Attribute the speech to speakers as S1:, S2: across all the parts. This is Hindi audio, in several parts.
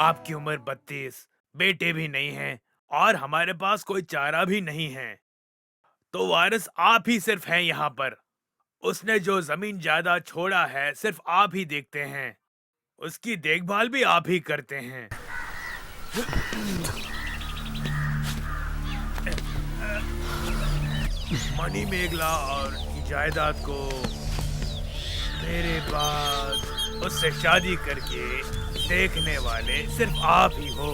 S1: आपकी उम्र 32, बेटे भी नहीं हैं और हमारे पास कोई चारा भी नहीं है। तो वारिस आप ही सिर्फ हैं यहाँ पर। उसने जो जमीन जायदाद छोड़ा है सिर्फ आप ही देखते हैं। उसकी देखभाल भी आप ही करते हैं। मणि मेघला और की जायदाद को मेरे बाद उससे शादी करके देखने वाले सिर्फ आप ही हो।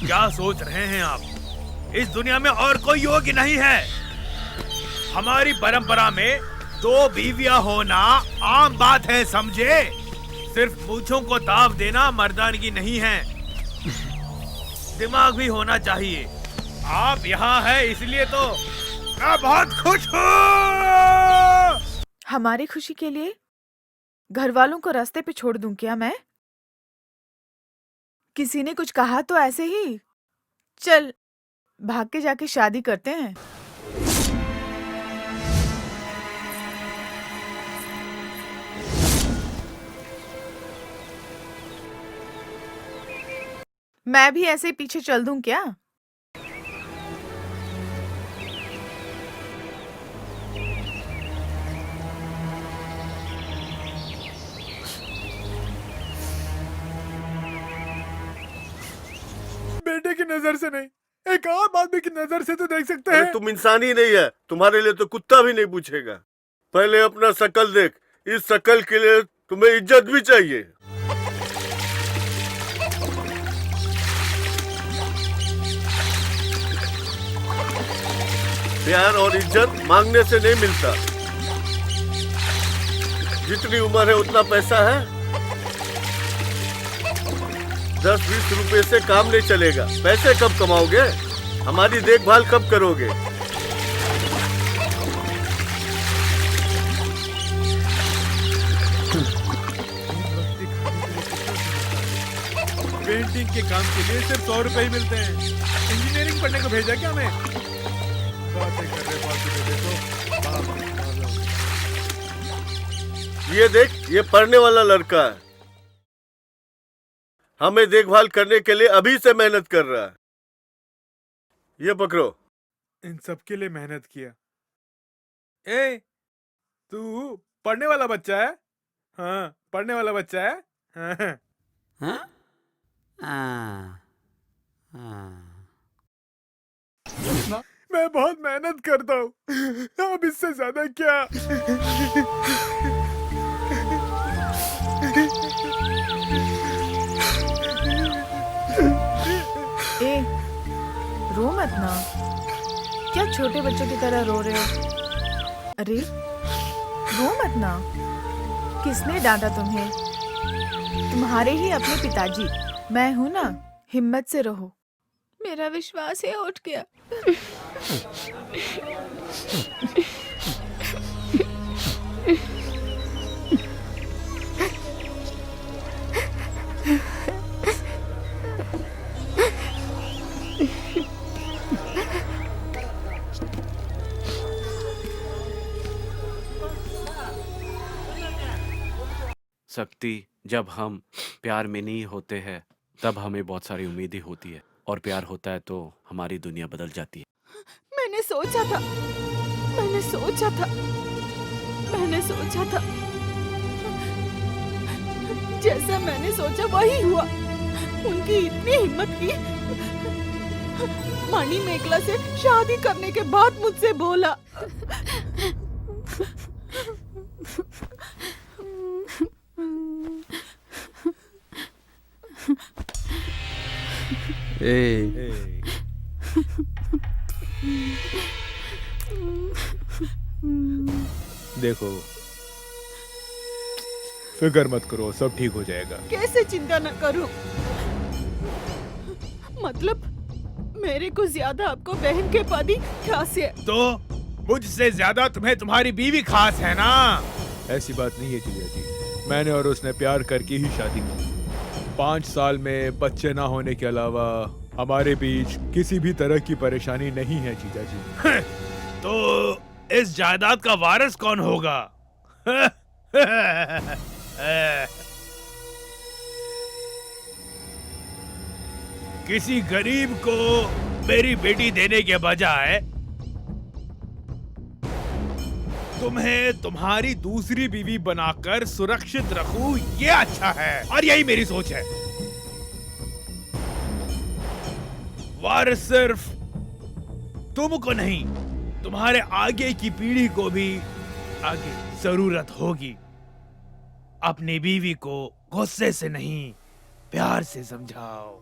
S1: क्या सोच रहे हैं आप? इस दुनिया में और कोई योग्य नहीं है। हमारी परंपरा में 2 बीवियां होना आम बात है, समझे? सिर्फ मूंछों को ताव देना मर्दानगी नहीं है, दिमाग भी होना चाहिए। आप यहाँ हैं इसलिए तो मैं बहुत खुश हूँ।
S2: हमारी खुशी के लिए घर वालों को रास्ते पे छोड़ दूं क्या मैं? किसी ने कुछ कहा तो ऐसे ही चल भाग के जाके शादी करते हैं। मैं भी ऐसे ही पीछे चल दूं क्या?
S3: बेटे की नजर से नहीं, एक आम आदमी की नजर से तो देख सकते
S4: अरे
S3: हैं।
S4: तुम इंसान ही नहीं है, तुम्हारे लिए तो कुत्ता भी नहीं पूछेगा। पहले अपना शकल देख, इस शकल के लिए तुम्हें इज्जत भी चाहिए। प्यार और इज्जत मांगने से नहीं मिलता। जितनी उम्र है उतना पैसा है। 10-20 रुपए से काम नहीं चलेगा। पैसे कब कमाओगे? हमारी देखभाल कब करोगे?
S3: पेंटिंग के काम के लिए सिर्फ 100 रुपए ही मिलते हैं। इंजीनियरिंग पढ़ने को भेजा क्या हमें? बातें कर रहे फालतू के, देखो
S4: ये देख, ये पढ़ने वाला लड़का है। हमें देखभाल करने के लिए अभी से मेहनत कर रहा है। ये पकड़ो।
S3: इन सब के लिए मेहनत किया। ए, तू पढ़ने वाला बच्चा है? हाँ, पढ़ने वाला बच्चा है। हाँ।
S5: हाँ? हाँ।
S3: मैं बहुत मेहनत करता हूँ, अब इससे ज्यादा क्या?
S2: ए, रो मत ना। क्या छोटे बच्चों की तरह रो रहे हो? अरे रो मत ना। किसने डांटा तुम्हें? तुम्हारे ही अपने पिताजी। मैं हूं ना, हिम्मत से रहो। मेरा विश्वास है उठ गया।
S6: शक्ति, जब हम प्यार में नहीं होते हैं तब हमें बहुत सारी उम्मीदें होती है, और प्यार होता है तो हमारी दुनिया बदल जाती है।
S2: मैंने सोचा था, मैंने सोचा था, मैंने सोचा था, जैसा मैंने सोचा वही हुआ। उनकी इतनी हिम्मत की, मणि मेघला से शादी करने के बाद मुझसे बोला,
S3: देखो, फिक्र मत करो, सब ठीक हो जाएगा।
S2: कैसे चिंता न करूं? मतलब मेरे को ज्यादा आपको बहन के पति खास है।
S1: तो मुझसे ज्यादा तुम्हें तुम्हारी बीवी खास है ना?
S3: ऐसी बात नहीं है जिया जी, मैंने और उसने प्यार करके ही शादी की। 5 साल में बच्चे ना होने के अलावा हमारे बीच किसी भी तरह की परेशानी नहीं है जीजा जी।
S1: तो इस जायदाद का वारिस कौन होगा? किसी गरीब को मेरी बेटी देने के बजाय तुम्हें तुम्हारी दूसरी बीवी बनाकर सुरक्षित रखूं, ये अच्छा है और यही मेरी सोच है। वारिस सिर्फ तुमको नहीं, तुम्हारे आगे की पीढ़ी को भी आगे जरूरत होगी। अपनी बीवी को गुस्से से नहीं, प्यार से समझाओ।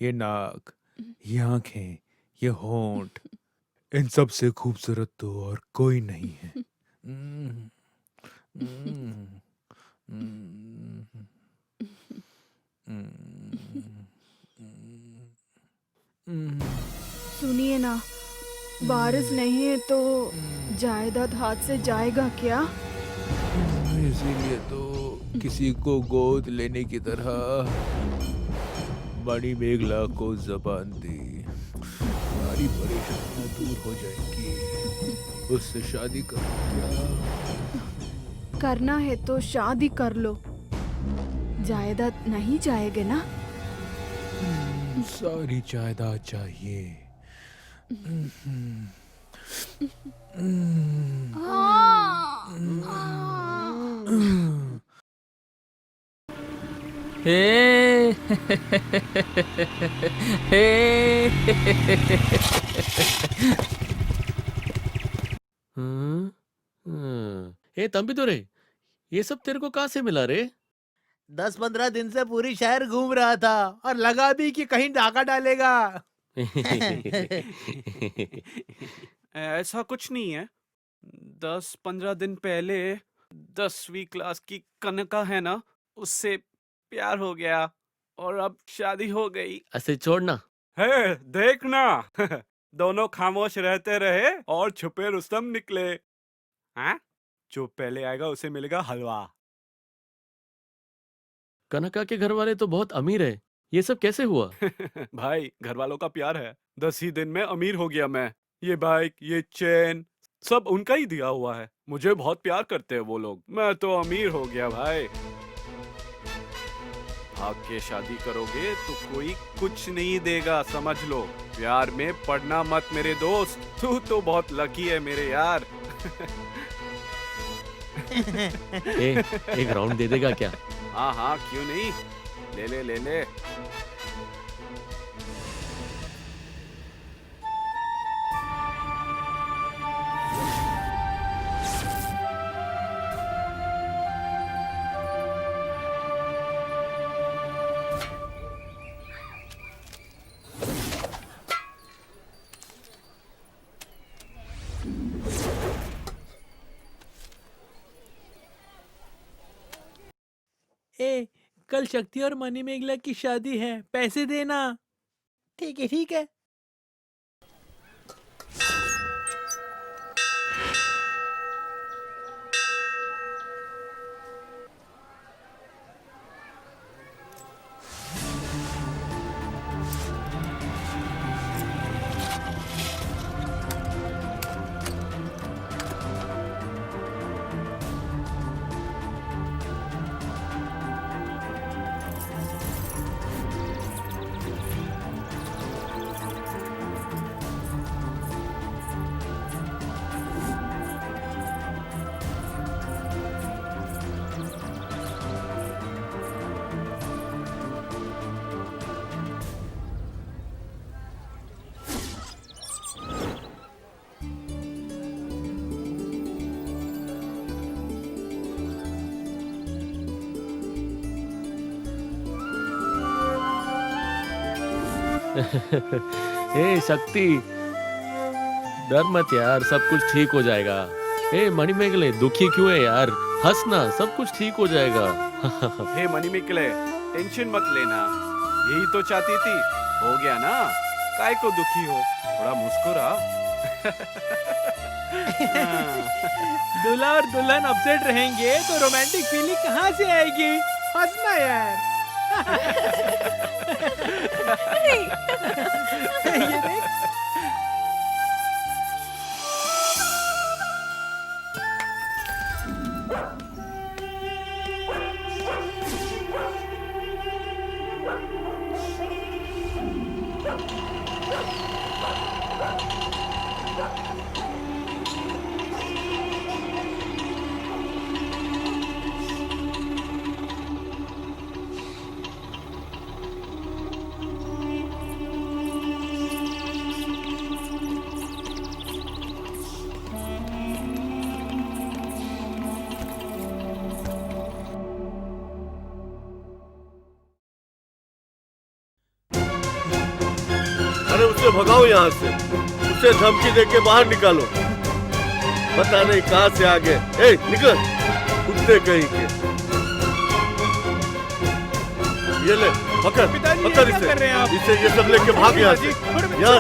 S3: ये नाक, ये आंखें, ये होंठ, इन सब से खूबसूरत तो और कोई नहीं है।
S7: सुनिए ना, बारिश नहीं है तो जायदाद हाथ से जाएगा क्या?
S3: इसीलिए तो किसी को गोद लेने की तरह बड़ी मेघला को जबान दी। सारी परेशानियां दूर हो जाएंगी, उससे शादी कर क्या?
S7: करना है तो शादी कर लो, जायदाद नहीं जाएगा ना?
S3: सारी जायदाद चाहिए।
S5: हे हे ए तंबी तो रे, ये सब तेरे को कहाँ से मिला रे?
S1: 10-15 दिन से पूरी शहर घूम रहा था और लगा भी कि कहीं डाका डालेगा।
S6: ऐसा कुछ नहीं है। 10-15 दिन पहले 10वीं क्लास की कनका है ना, उससे प्यार हो गया और अब शादी हो गई।
S5: ऐसे छोड़ना।
S8: है देखना। दोनों खामोश रहते रहे और छुपे रुस्तम निकले। हाँ, जो पहले आएगा उसे मिलेगा हलवा।
S5: कनका के घर वाले तो बहुत अमीर है, ये सब कैसे हुआ?
S8: भाई, घर वालों का प्यार है। 10 ही दिन में अमीर हो गया मैं। ये बाइक, ये चेन, सब उनका ही दिया हुआ है। मुझे बहुत प्यार करते हैं वो लोग। मैं तो अमीर हो गया भाई।
S6: भाग के शादी करोगे तो कोई कुछ नहीं देगा, समझ लो। प्यार में पड़ना मत मेरे दोस्त। तू तो बहुत लकी है मेरे यार।
S5: एक राउंड दे देगा क्या?
S6: हाँ हाँ, क्यों नहीं, ले ले ले ले।
S1: ए, कल शक्ति और मनी मेघला की शादी है, पैसे देना। ठीक है ठीक है।
S5: ए शक्ति, डर मत यार, सब कुछ ठीक हो जाएगा। ए मणिमेगले, दुखी क्यों है यार? हंसना, सब कुछ ठीक हो जाएगा।
S6: हे मनी मिकले, टेंशन मत लेना। यही तो चाहती थी, हो गया ना। काय को दुखी हो, थोड़ा मुस्कुरा। हाँ।
S3: दूल्हा और दुल्हन अपसेट रहेंगे तो रोमांटिक फीलिंग कहाँ से आएगी? हंसना यार। ये देख।
S4: अरे उसे भगाओ यहाँ से, उसे धमकी दे के बाहर निकालो। पता नहीं कहाँ से आ गए। ए, निकल, कुत्ते कहीं के। ये ले, पकड़,
S3: पिताजी, ये
S4: पकड़
S3: क्या कर रहे हैं आप?
S4: इसे ये सब लेके भाग यहाँ से।
S3: पिताजी,
S4: यहाँ,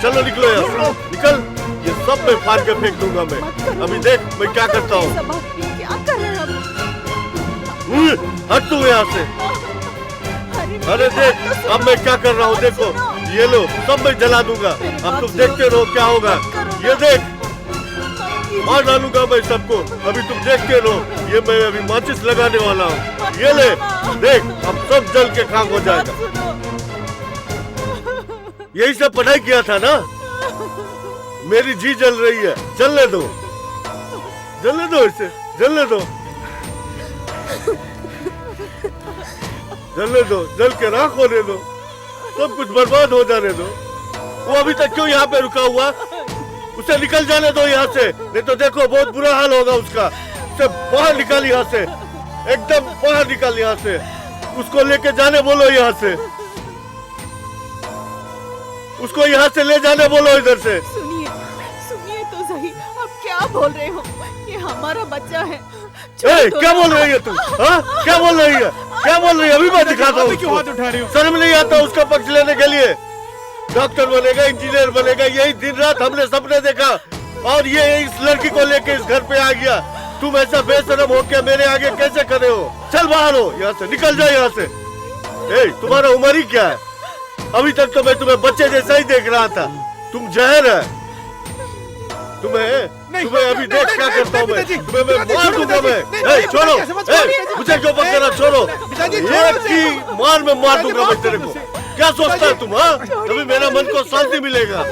S4: चलो निकलो यहाँ से, निकल। ये सब मैं फाड़ के फेंक दूंगा मैं। अभी देख मैं क्या करता हूँ।
S7: क्या कर रहे हैं आप?
S4: हट तू यहाँ से। अरे देख अब मैं क्या कर रहा हूँ, देखो ये लो सब मैं जला दूंगा। अब तुम देखते रहो क्या होगा। ये देख मार डालूंगा मैं सबको, अभी तुम देखते रहो। ये मैं अभी माचिस लगाने वाला हूँ। ये ले देख, अब सब जल के खाक हो जाएगा। यही सब पढ़ाई किया था ना। मेरी जी जल रही है, जलने दो, जलने दो इसे, जलने दो, जलने दो, जल के राख होने दो, सब कुछ बर्बाद हो जाने दो। वो अभी तक क्यों यहाँ पे रुका हुआ? उसे निकल जाने दो यहाँ से, नहीं तो देखो बहुत बुरा हाल होगा उसका। उसे बाहर निकाल यहाँ से, एकदम बाहर निकाल यहाँ से। उसको लेके जाने बोलो यहाँ से, उसको यहाँ से ले जाने बोलो इधर से।
S7: सुनिए सुनिए तो सही, आप क्या बोल रहे हो? ये हमारा बच्चा है।
S4: ए, क्या बोल रही है तू? हाँ क्या बोल रही है, क्या बोल रही है? अभी मैं दिखाता हूँ
S3: क्यों हाथ
S4: उसको।
S3: उठा रहे हो?
S4: शर्म नहीं आता उसका पक्ष लेने के लिए? डॉक्टर बनेगा, इंजीनियर बनेगा, यही दिन रात हमने सपने देखा, और ये इस लड़की को लेके इस घर पे आ गया। तुम ऐसा बेशरम होके मेरे आगे कैसे खड़े हो? चल बाहर हो यहाँ से, निकल जाओ यहाँ से। ए, तुम्हारा उम्र ही क्या है? अभी तक तो मैं तुम्हें बच्चे जैसा ही देख रहा था। तुम जहर है। तुम्हें अभी देख क्या करता हूँ मैं। तुम्हें मैं मार दूंगा मैं। ए, छोड़ो, ए, मुझे क्यों पकड़ रहा? छोड़ो, एक की मार में मार दूंगा मैं तेरे को। क्या सोचता है तुम? हाँ, तभी मेरा मन को शांति मिलेगा।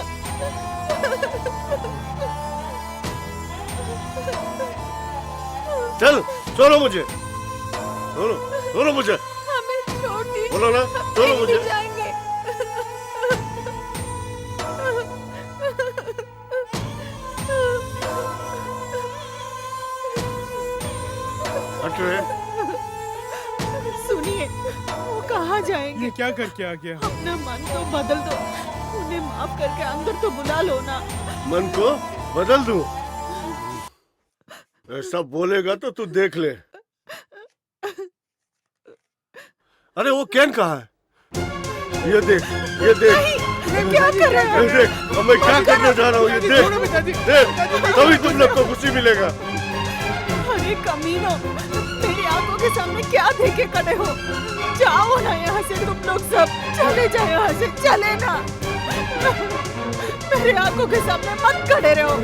S4: चल छोड़ो मुझे, छोड़ो, छोड़ो मुझे,
S7: हमें छोड़ दीजिए,
S4: बोलो ना, छोड़ो
S7: नहीं
S4: मुझे।
S7: जाएंगे।
S4: हट रहे।
S7: सुनिए, वो कहाँ जाएंगे?
S3: ये क्या करके आ गया?
S7: अपना मन तो बदल दो, उन्हें माफ करके अंदर तो बुला लो ना।
S4: मन को बदल दूं? ऐसा बोलेगा तो तू देख ले। अरे वो कैन कहाँ है? ये देख, ये देख,
S7: क्या कर रहे
S4: ये देख, अब मैं क्या करने जा रहा हूँ। ये देख, देख, तभी तुम लोग को खुशी मिलेगा।
S7: अरे कमीनो, मेरी आंखों के सामने क्या देखे खड़े हो? जाओ ना यहाँ से, तुम लोग सब चले जाओ यहाँ से, चले ना। मेरी आंखों के सामने मत खड़े रहो।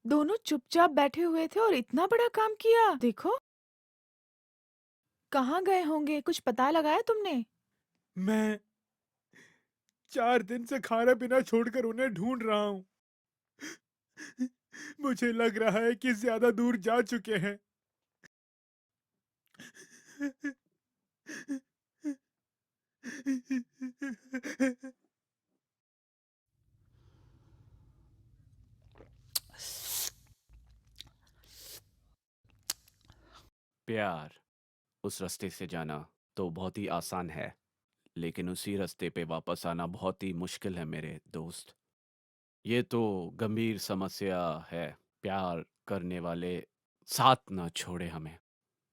S2: दोनों चुपचाप बैठे हुए थे और इतना बड़ा काम किया। देखो कहाँ गए होंगे, कुछ पता लगाया तुमने?
S3: मैं 4 दिन से खाना पीना छोड़कर उन्हें ढूंढ रहा हूँ। मुझे लग रहा है कि ज्यादा दूर जा चुके हैं।
S8: प्यार, उस रास्ते से जाना तो बहुत ही आसान है, लेकिन उसी रास्ते पे वापस आना बहुत ही मुश्किल है मेरे दोस्त। ये तो गंभीर समस्या है। प्यार करने वाले साथ न छोड़े हमें,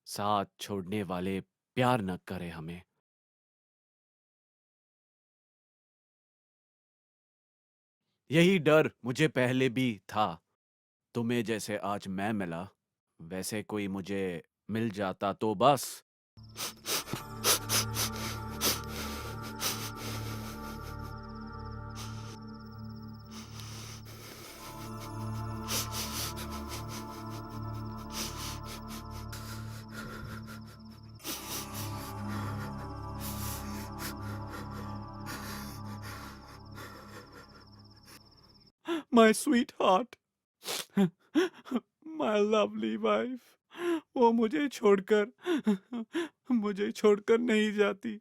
S8: साथ छोड़ने वाले प्यार न करे हमें। यही डर मुझे पहले भी था। तुम्हें जैसे आज मैं मिला, वैसे कोई मुझे मिल जाता तो बस। My sweetheart, my lovely wife, वो मुझे छोड़कर नहीं जाती।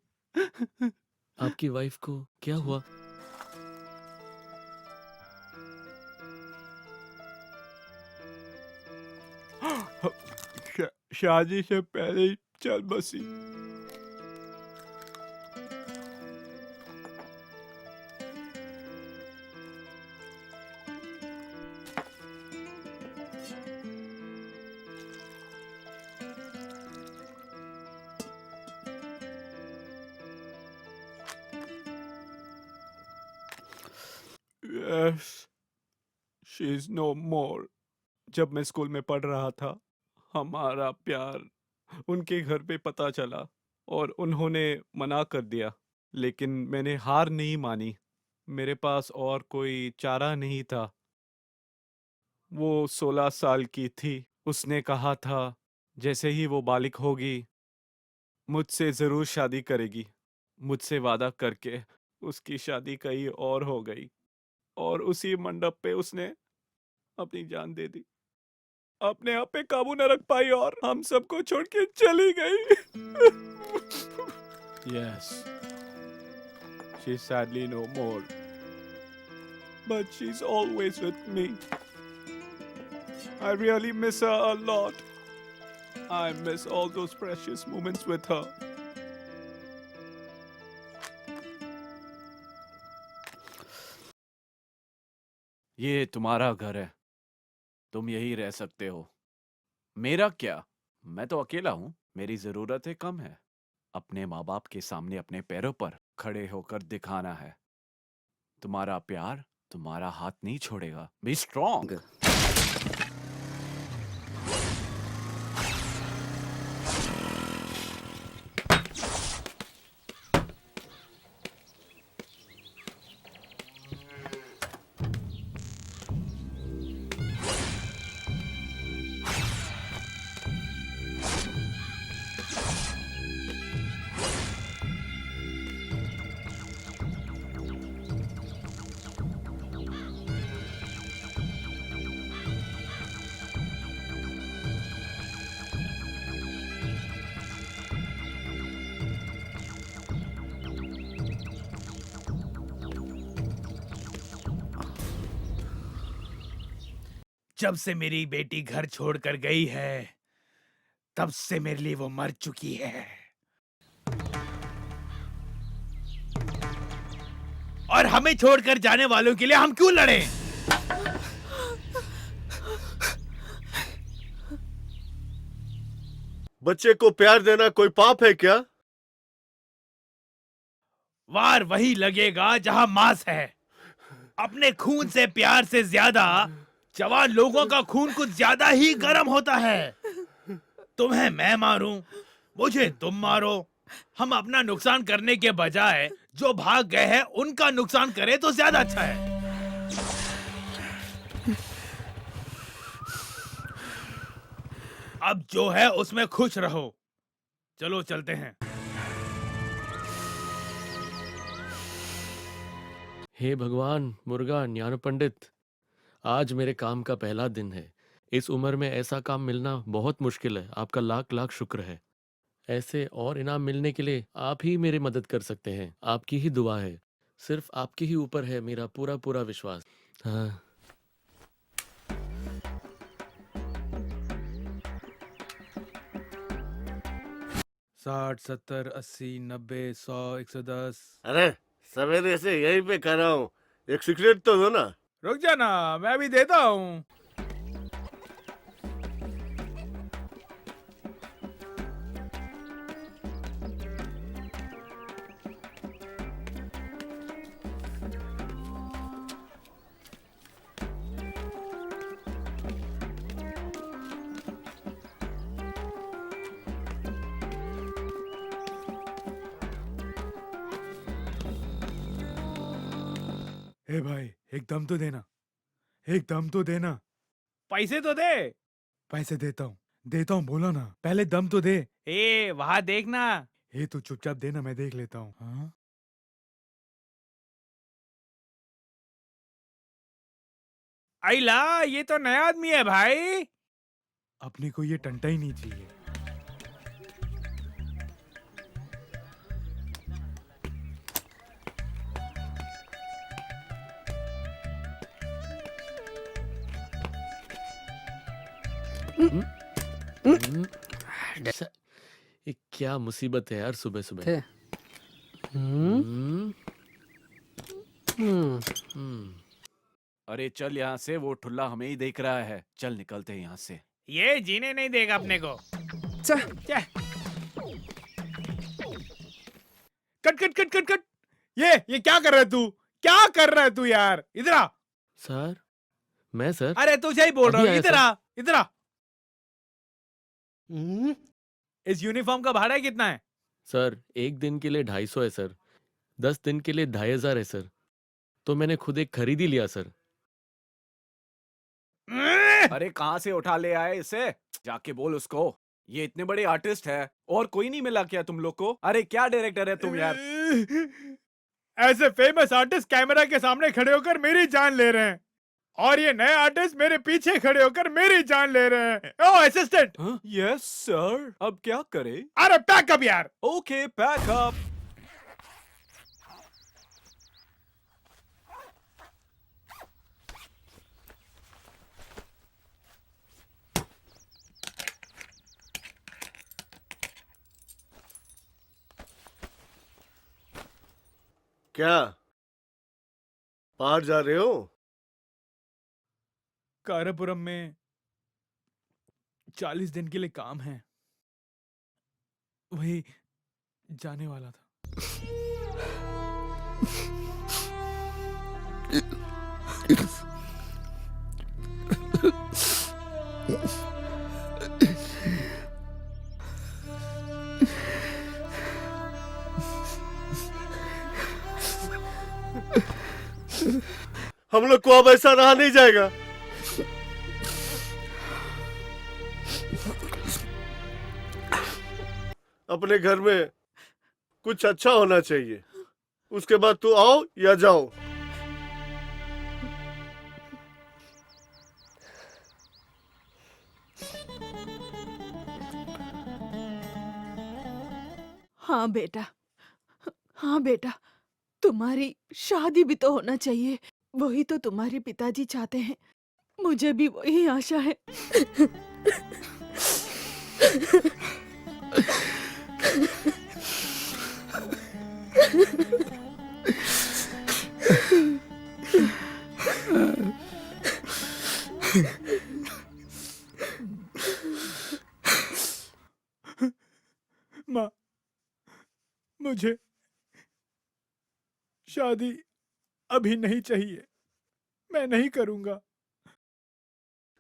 S5: आपकी वाइफ को क्या हुआ?
S8: शादी से पहले ही चल बसी। Yes, she's no more. जब मैं स्कूल में पढ़ रहा था, हमारा प्यार उनके घर पे पता चला और उन्होंने मना कर दिया, लेकिन मैंने हार नहीं मानी। मेरे पास और कोई चारा नहीं था। वो 16 साल की थी। उसने कहा था जैसे ही वो बालिग होगी मुझसे ज़रूर शादी करेगी। मुझसे वादा करके उसकी शादी कहीं और हो गई और उसी मंडप पे उसने अपनी जान दे दी। अपने आप पे काबू न रख पाई और हम सबको छोड़ के चली गई। Yes, she's sadly no more, but she's always with me. I really miss her a lot. I miss all those precious moments with her. ये तुम्हारा घर है, तुम यही रह सकते हो। मेरा क्या, मैं तो अकेला हूँ। मेरी ज़रूरतें कम है। अपने माँ बाप के सामने अपने पैरों पर खड़े होकर दिखाना है। तुम्हारा प्यार तुम्हारा हाथ नहीं छोड़ेगा। Be strong.
S1: जब से मेरी बेटी घर छोड़कर गई है, तब से मेरे लिए वो मर चुकी है। और हमें छोड़कर जाने वालों के लिए हम क्यों लड़ें?
S4: बच्चे को प्यार देना कोई पाप है क्या?
S1: वार वही लगेगा जहां मांस है। अपने खून से प्यार से ज्यादा जवान लोगों का खून कुछ ज्यादा ही गर्म होता है। तुम्हें मैं मारूं, मुझे तुम मारो, हम अपना नुकसान करने के बजाय जो भाग गए हैं उनका नुकसान करें तो ज्यादा अच्छा है। अब जो है उसमें खुश रहो। चलो चलते हैं।
S5: हे भगवान मुर्गा ज्ञान पंडित, आज मेरे काम का पहला दिन है। इस उम्र में ऐसा काम मिलना बहुत मुश्किल है। आपका लाख लाख शुक्र है। ऐसे और इनाम मिलने के लिए आप ही मेरी मदद कर सकते हैं। आपकी ही दुआ है, सिर्फ आपके ही ऊपर है मेरा पूरा पूरा विश्वास। हाँ।
S1: 60 70 80 90 100 110।
S4: अरे सवेरे से यहीं पे कर रहा हूँ, एक सिगरेट तो दो ना।
S1: रुक जाना, मैं भी देता हूँ। ए भाई, एक दम तो देना, एक दम तो देना। पैसे तो दे। पैसे देता हूँ बोला ना, पहले दम तो दे। ए वहां देखना। ए तू चुपचाप देना, मैं देख लेता हूँ। हाँ आइला, ये तो नया आदमी है भाई। अपने को ये टंटा ही नहीं चाहिए।
S5: स- ये क्या मुसीबत है यार सुबह सुबह।
S6: थे। अरे चल यहाँ से, वो ठुल्ला हमें ही देख रहा है। चल निकलते हैं यहाँ से।
S1: ये जीने नहीं देगा अपने को।
S6: चल।
S1: Cut cut cut cut cut. ये क्या कर रहा है तू? क्या कर रहा है तू यार? इधर आ।
S5: सर, मैं सर।
S1: अरे तुझे ही बोल रहा
S5: अभी
S1: हूँ,
S5: आया
S1: इधर
S5: सर।
S1: आ, इधर आ। इस यूनिफॉर्म का भाड़ा कितना है?
S5: सर, एक दिन के लिए 250 है सर। 10 दिन के लिए 2500 है सर। तो मैंने खुद एक खरीद ही लिया सर।
S6: अरे कहाँ से उठा ले आए इसे? जाके बोल उसको। ये इतने बड़े आर्टिस्ट है और कोई नहीं मिला क्या तुम लोग को? अरे क्या डायरेक्टर है तुम यार।
S1: ऐसे फेमस आर्टिस्ट कैमरा के सामने खड़े होकर मेरी जान ले रहे हैं, और ये नए आर्टिस्ट मेरे पीछे खड़े होकर मेरी जान ले रहे हैं। ओ असिस्टेंट।
S8: यस सर, अब क्या करें?
S1: अरे पैक अप यार।
S8: Okay, pack up.
S4: क्या बाहर जा रहे हो?
S1: कारापुरम में 40 दिन के लिए काम है, वही जाने वाला था।
S4: हम लोग को अब ऐसा रहा नहीं जाएगा। अपने घर में कुछ अच्छा होना चाहिए, उसके बाद तू आओ या जाओ।
S7: हाँ बेटा, हाँ बेटा, तुम्हारी शादी भी तो होना चाहिए। वही तो तुम्हारे पिताजी चाहते हैं। मुझे भी वही आशा है।
S1: माँ, मुझे शादी अभी नहीं चाहिए, मैं नहीं करूंगा।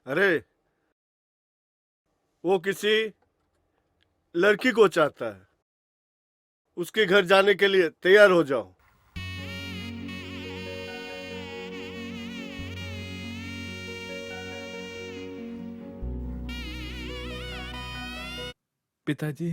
S4: अरे वो किसी लड़की को चाहता है, उसके घर जाने के लिए तैयार हो जाओ।
S1: पिताजी,